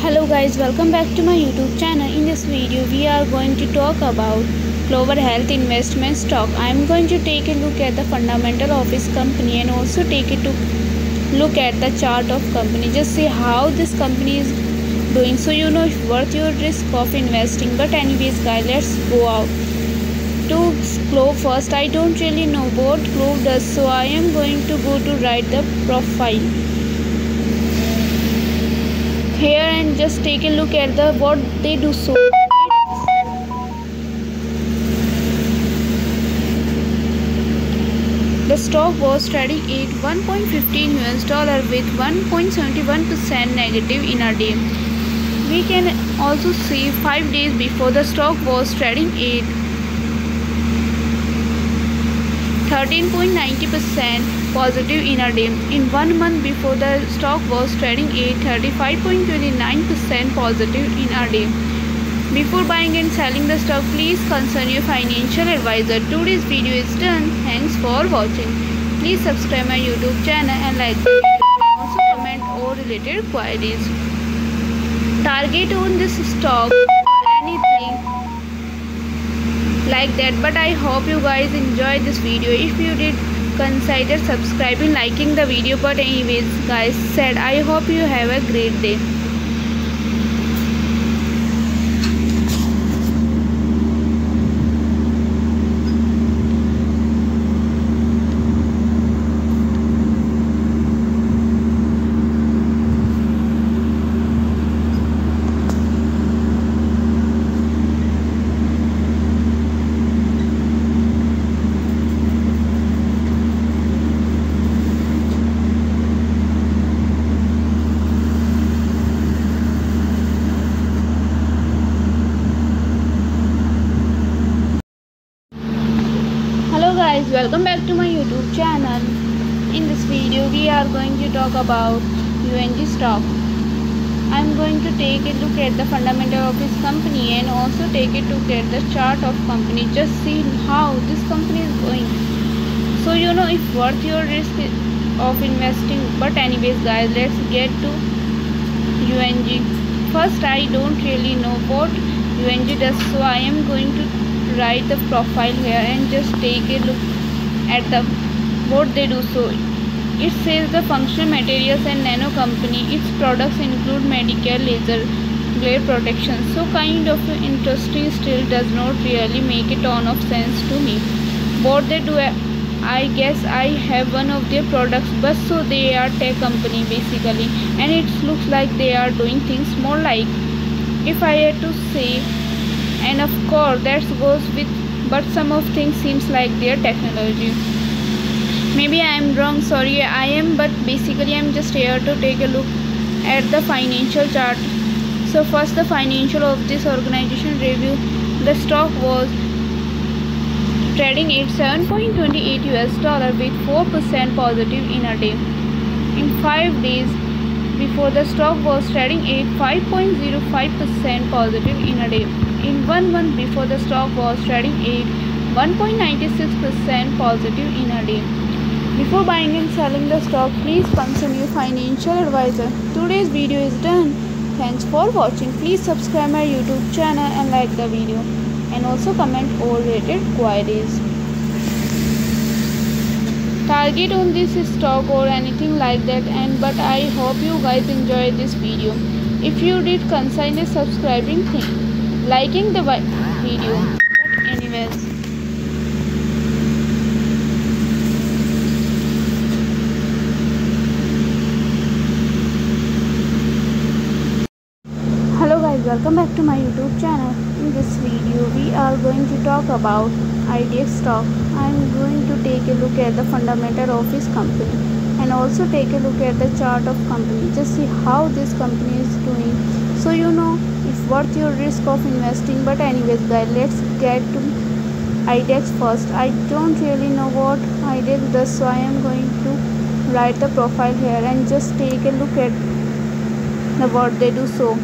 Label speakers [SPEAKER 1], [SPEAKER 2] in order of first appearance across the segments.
[SPEAKER 1] Hello guys, welcome back to my YouTube channel. In this video we are going to talk about Clover Health investment stock. I am going to take a look at the fundamental of this company and also take a look at the chart of company. Just see how this company is doing so you know it's worth your risk of investing. But anyways guys, let's go out to Clov first. I don't really know what Clov does, so I am going to go to write the profile here and just take a look at the what they do. So the stock was trading at $1.15 with 1.71% negative in a day. We can also see 5 days before the stock was trading at 13.90% positive in a day. In 1 month before, the stock was trading at 35.29% positive in a day. Before buying and selling the stock, please consult your financial advisor. Today's video is done. Thanks for watching. Please subscribe my YouTube channel and like the video and also comment all related queries. Target on this stock or anything like that, but I hope you guys enjoyed this video. If you did, consider subscribing, liking the video. But anyways guys, I hope you have a great day. Guys, welcome back to my YouTube channel. In this video we are going to talk about UNG stock. I am going to take a look at the fundamental of this company and also take a look at the chart of company. Just see how this company is going, so you know it's worth your risk of investing. But anyways guys, let's get to UNG. First, I don't really know what UNG does, so I am going to write the profile here and just take a look at the what they do. So it says the functional materials and nano company. Its products include medical laser glare protection, so kind of interesting, still does not really make a ton of sense to me. What they do, I guess I have one of their products, but so they are tech company basically, and it looks like they are doing things more like, if I had to say, and of course that goes with, but some of things seems like their technology. Maybe I am wrong, sorry I am, but basically I am just here to take a look at the financial chart. So first, the financial of this organization review. The stock was trading at $7.28 with 4% positive in a day. In 5 days before, the stock was trading at 5.05% positive in a day. In 1 month before, the stock was trading at 1.96% positive in a day. Before buying and selling the stock, please consult your financial advisor. Today's video is done. Thanks for watching. Please subscribe my YouTube channel and like the video and also comment all related queries. Target on this stock or anything like that, but I hope you guys enjoyed this video. If you did, consider subscribing, liking the video. But anyways, hello guys, welcome back to my YouTube channel. In this video we are going to talk about IDX stock. I am going to take a look at the fundamental of this company and also take a look at the chart of company. Just see how this company is doing, so you know it's worth your risk of investing. But anyways guys, let's get to IDX first. I don't really know what IDX does, so I am going to write the profile here and just take a look at the what they do. So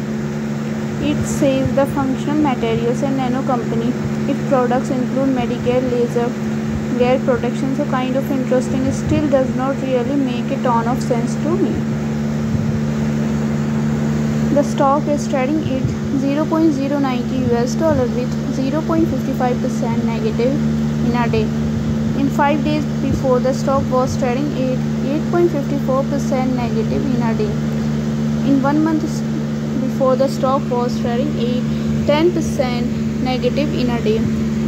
[SPEAKER 1] it says the functional materials and nano company. Its products include medical laser glare protection, so kind of interesting. It still does not really make a ton of sense to me. The stock is trading at $0.090 with 0.55% negative in a day. In 5 days before, the stock was trading at 8.54% negative in a day. In 1 month before, the stock was trading at 10% negative in a day.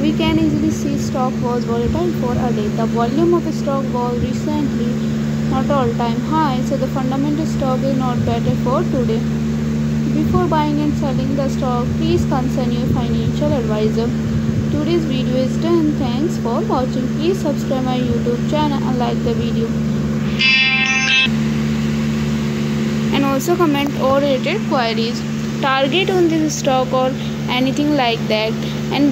[SPEAKER 1] We can easily see stock was volatile for a day. The volume of stock was recently not all-time high, so the fundamental stock is not better for today. Before buying and selling the stock, please consult your financial advisor. Today's video is done. Thanks for watching. Please subscribe my YouTube channel and like the video. And also comment all related queries, target on this stock or anything like that.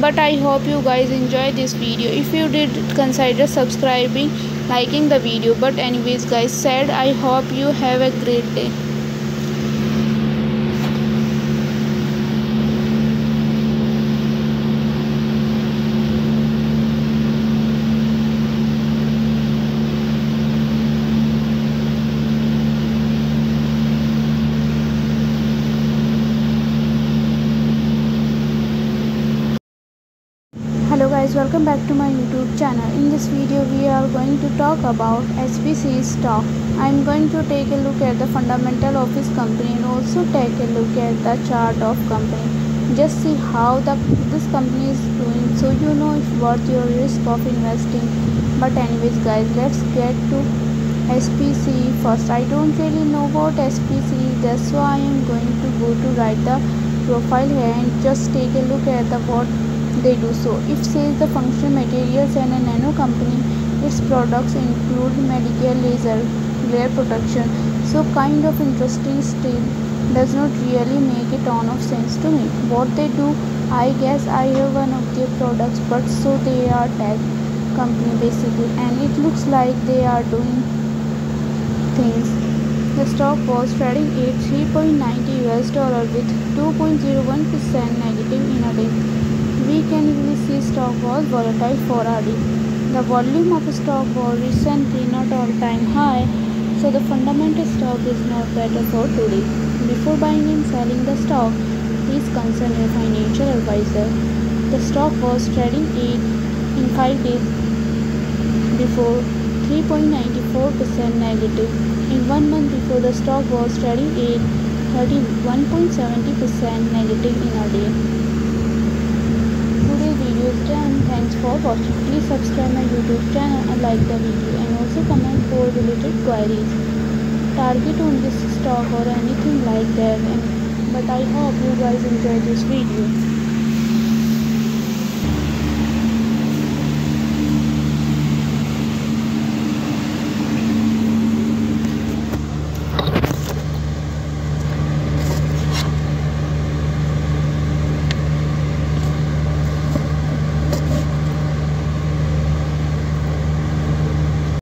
[SPEAKER 1] But I hope you guys enjoy this video. If you did, consider subscribing, liking the video. But anyways guys, said I hope you have a great day. Hello guys, welcome back to my YouTube channel. In this video we are going to talk about SPC stock. I am going to take a look at the fundamental of this company and also take a look at the chart of company. Just see how this company is doing, so you know if worth your risk of investing. But anyways guys, let's get to SPC first. I don't really know what SPC is, that's why I am going to go to write the profile here and just take a look at the what they do. So it says the functional materials and a nano company. Its products include medical laser glare protection, so kind of interesting, still does not really make a ton of sense to me. What they do, I guess I have one of their products, but so they are tech company basically, and it looks like they are doing things. The stock was trading at $3.90 with 2.01% negative in a day. We can easily see stock was volatile for a day. The volume of stock was recently not all-time high, so the fundamental stock is not better for today. Before buying and selling the stock, please consult your financial advisor. The stock was trading in 5 days before 3.94% negative. In 1 month before, the stock was trading at 31.70% negative in a day. Video is done. Thanks for watching. Please subscribe my YouTube channel and like the video, and also comment for related queries, target on this stock or anything like that. But I hope you guys enjoy this video.